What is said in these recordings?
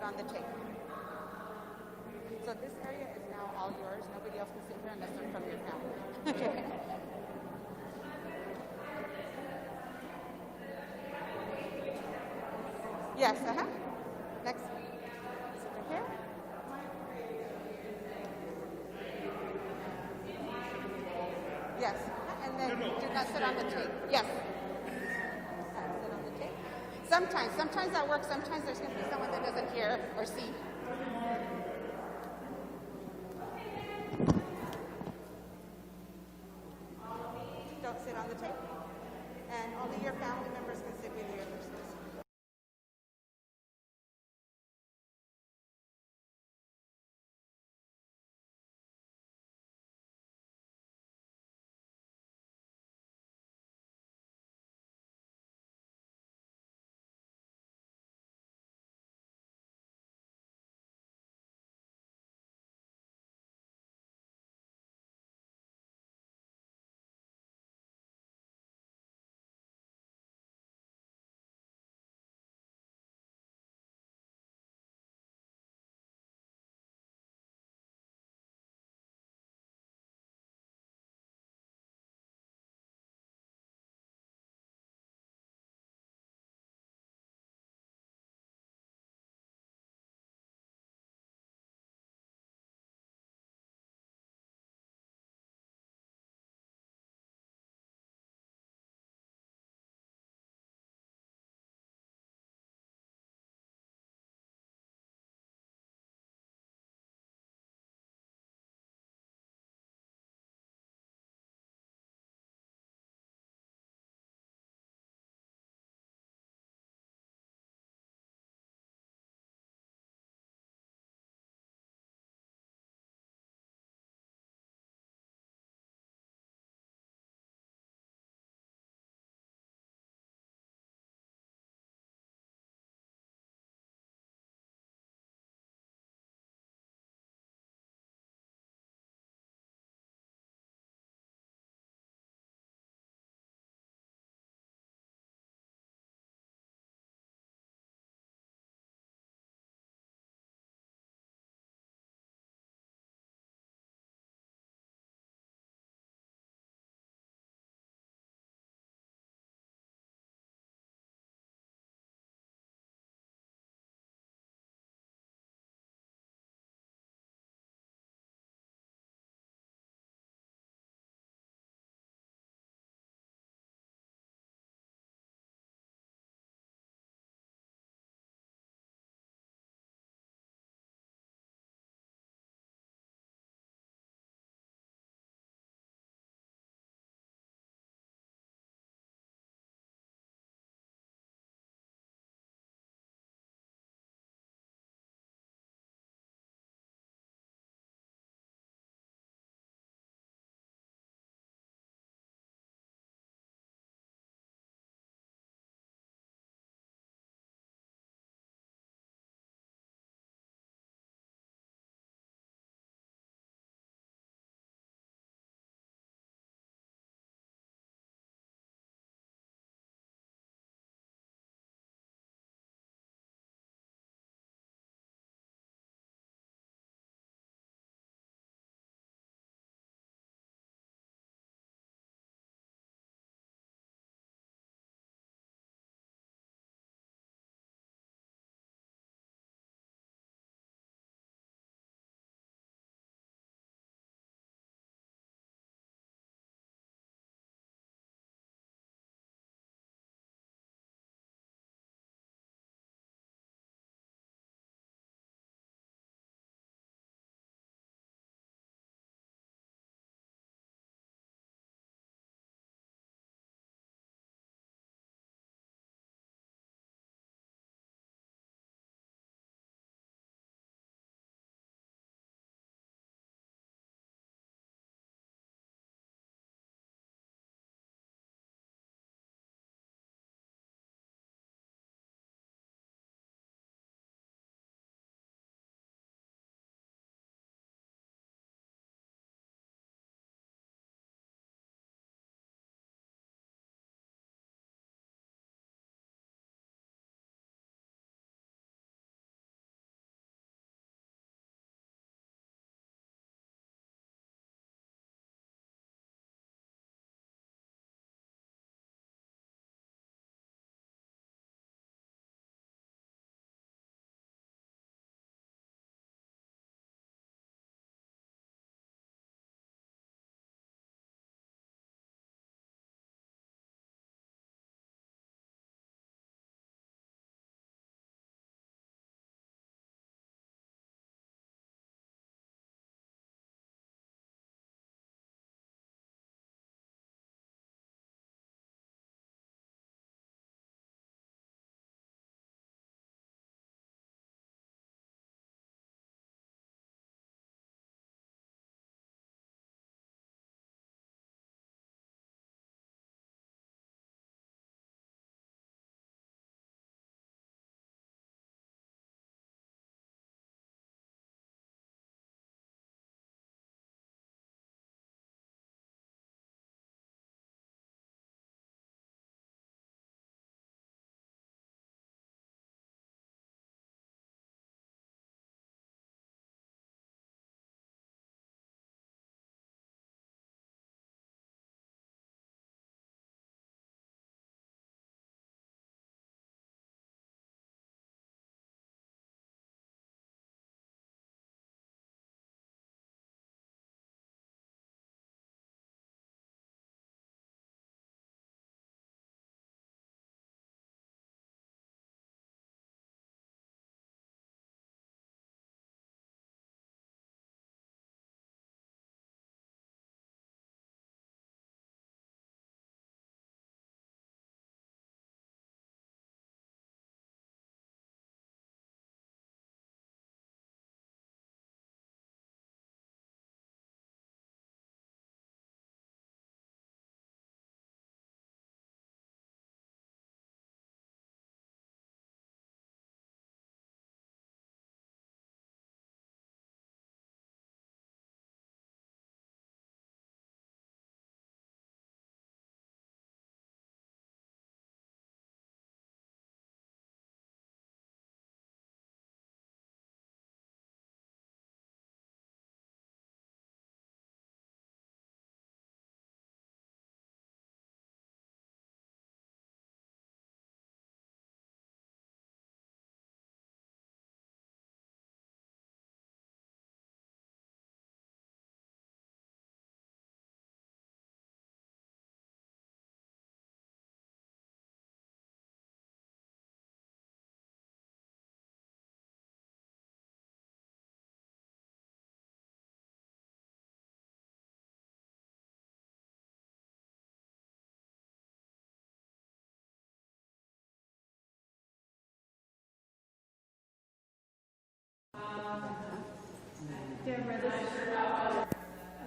on the tape. So this area is now all yours. Nobody else can sit here unless they're from your family. Okay. Yes, Next. Sit right here. Yes, and then do not sit on the tape. Yes. Sit on the tape. Sometimes that works. Sometimes there's going to be someone that doesn't hear or see. Don't sit on the tape. And only your family members can sit with you in this.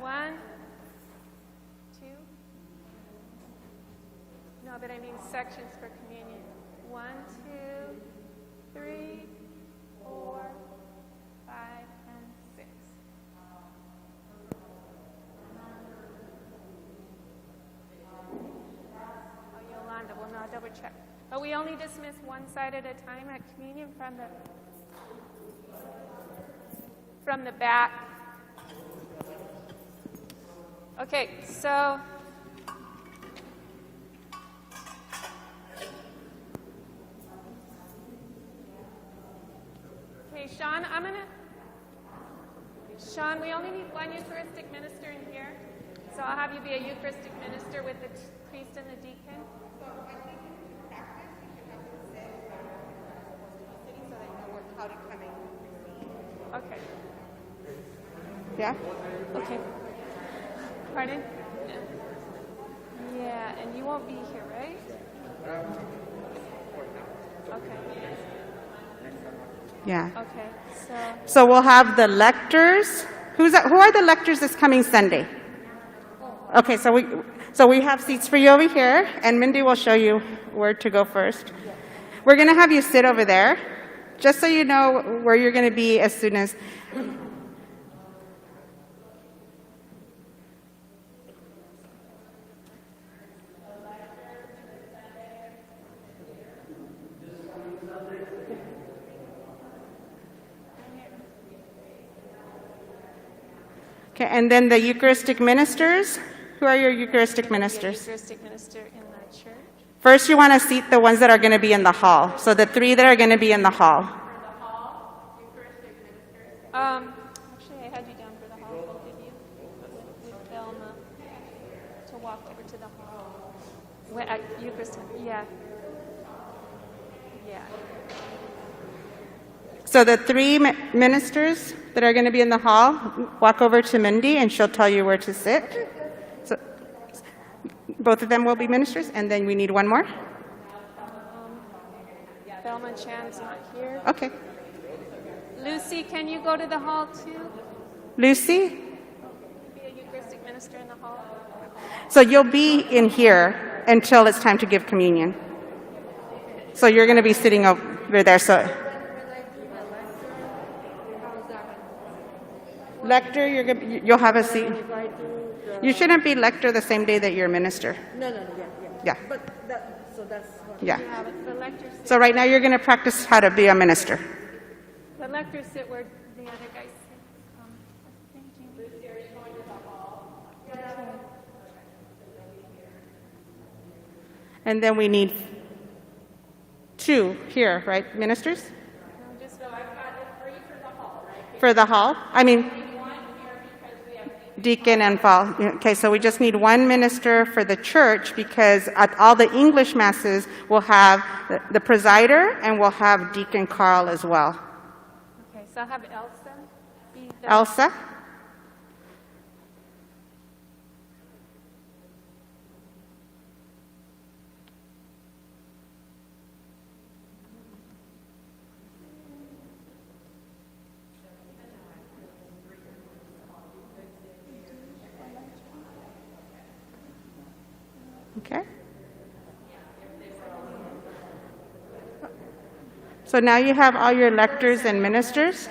One, two. No, but I mean sections for communion. 1, 2, 3, 4, 5, and 6. Oh, Yolanda, well, no, double check. But we only dismiss one side at a time at communion from the back. Okay, so Sean, Sean, we only need one Eucharistic minister in here. So I'll have you be a Eucharistic minister with the priest and the deacon. So I think in practice, you should have them sit where they're supposed to be sitting so they know how to come and receive. Okay. Yeah? Okay. Pardon? Yeah, and you won't be here, right? Okay. Yeah. Okay, So we'll have the lectors. Who are the lectors this coming Sunday? Okay, so we have seats for you over here, and Mindy will show you where to go first. We're going to have you sit over there, just so you know where you're going to be as soon as. Okay, and then the Eucharistic ministers. Who are your Eucharistic ministers? Eucharistic minister in the church. First, you want to seat the ones that are going to be in the hall. So the 3 that are going to be in the hall. Actually, I had you down for the hall, both of you, with Velma to walk over to the hall. At Eucharistic, yeah. Yeah. So the 3 ministers that are going to be in the hall, walk over to Mindy and she'll tell you where to sit. So both of them will be ministers, and then we need one more. Velma Chan's not here. Okay. Lucy, can you go to the hall too? Lucy? Be a Eucharistic minister in the hall. So you'll be in here until it's time to give communion. So you're going to be sitting over there. So lector, you'll have a seat. You shouldn't be lector the same day that you're a minister. No, Yeah. But so that's what. Yeah. The lectors sit, So right now you're going to practice how to be a minister. the lectors sit where the other guys sit. Thank you. And then we need 2 here, right? Ministers? For the hall? I mean, deacon and fall. Okay, so we just need 1 minister for the church, because at all the English masses we'll have the presider and we'll have Deacon Carl as well. Okay, so I'll have Elsa be the... Elsa? Okay. So now you have all your lectors and ministers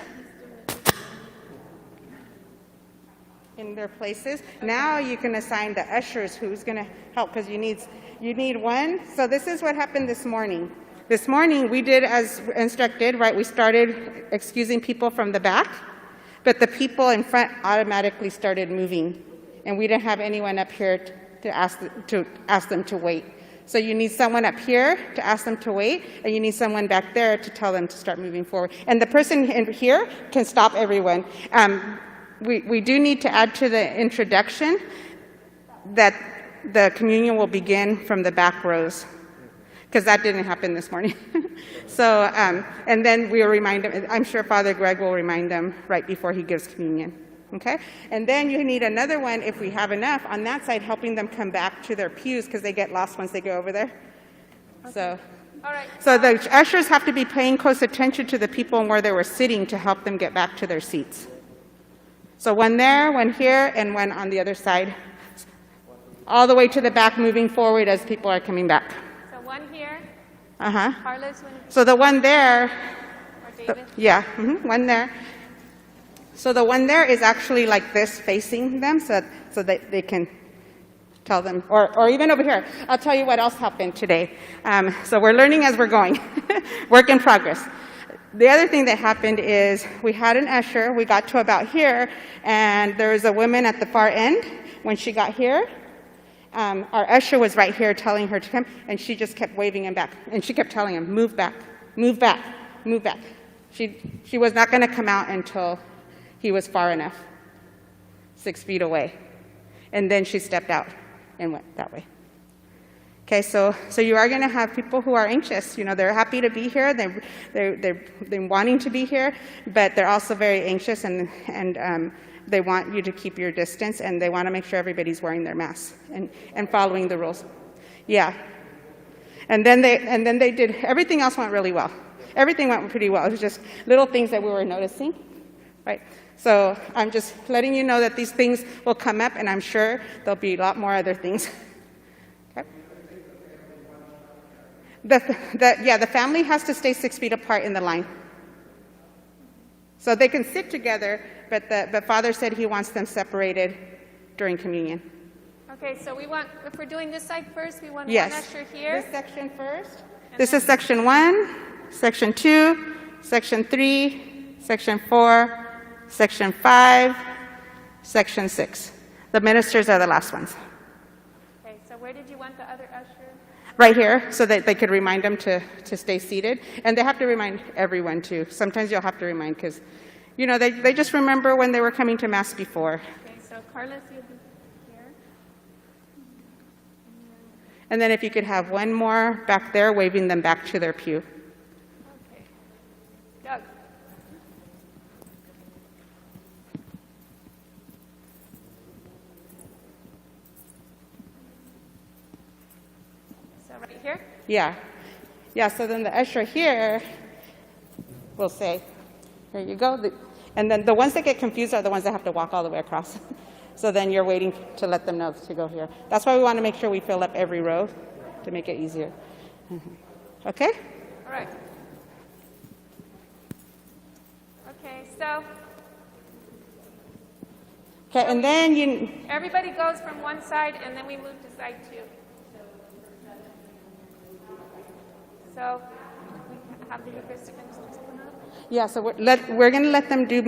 in their places. Now you can assign the ushers who's going to help, because you need 1. So this is what happened this morning. This morning we did as instructed, right? We started excusing people from the back, but the people in front automatically started moving, and we didn't have anyone up here to ask them to wait. So you need someone up here to ask them to wait, and you need someone back there to tell them to start moving forward. And the person in here can stop everyone. We do need to add to the introduction that the communion will begin from the back rows, because that didn't happen this morning. So, and then we'll remind them. I'm sure Father Greg will remind them right before he gives communion. Okay? And then you need another one, if we have enough, on that side, helping them come back to their pews, because they get lost once they go over there. Okay. So, all right. So the ushers have to be paying close attention to the people and where they were sitting to help them get back to their seats. So one there, one here, and one on the other side. All the way to the back, moving forward as people are coming back. So one here. Uh-huh. Carlos, one, So the one there, or David. yeah, one there. So the one there is actually like this, facing them, so that they can tell them, or even over here. I'll tell you what else happened today. So we're learning as we're going. Work in progress. The other thing that happened is we had an usher. We got to about here, and there was a woman at the far end. When she got here, our usher was right here telling her to come, and she just kept waving him back. And she kept telling him, move back, move back, move back. She was not going to come out until he was far enough, 6 feet away. And then she stepped out and went that way. Okay, so you are going to have people who are anxious. You know, they're happy to be here. They're wanting to be here, but they're also very anxious, and they want you to keep your distance, and they want to make sure everybody's wearing their masks and following the rules. Yeah. And then they did, everything else went really well. Everything went pretty well. It was just little things that we were noticing, right? So I'm just letting you know that these things will come up, and I'm sure there'll be a lot more other things. Okay. The family has to stay 6 feet apart in the line. So they can sit together, but Father said he wants them separated during communion. Okay, so we want, if we're doing this side first, we want Yes. one usher here. This section first. This is section 1, section 2, section 3, section 4, section 5, section 6. The ministers are the last ones. Okay, so where did you want the other usher? Right here, so that they could remind them to stay seated. And they have to remind everyone, too. Sometimes you'll have to remind, because, you know, they just remember when they were coming to Mass before. Okay, so Carlos, you'll be here. And then if you could have one more back there, waving them back to their pew. Okay. Doug. So right here? Yeah. Yeah, so then the usher here will say, here you go. And then the ones that get confused are the ones that have to walk all the way across. So then you're waiting to let them know to go here. That's why we want to make sure we fill up every row to make it easier. Okay? All right. Okay, so Okay, and then you, everybody goes from one side, and then we move to side 2. So we have the Eucharistic ministers come up. yeah, so we're going to let them do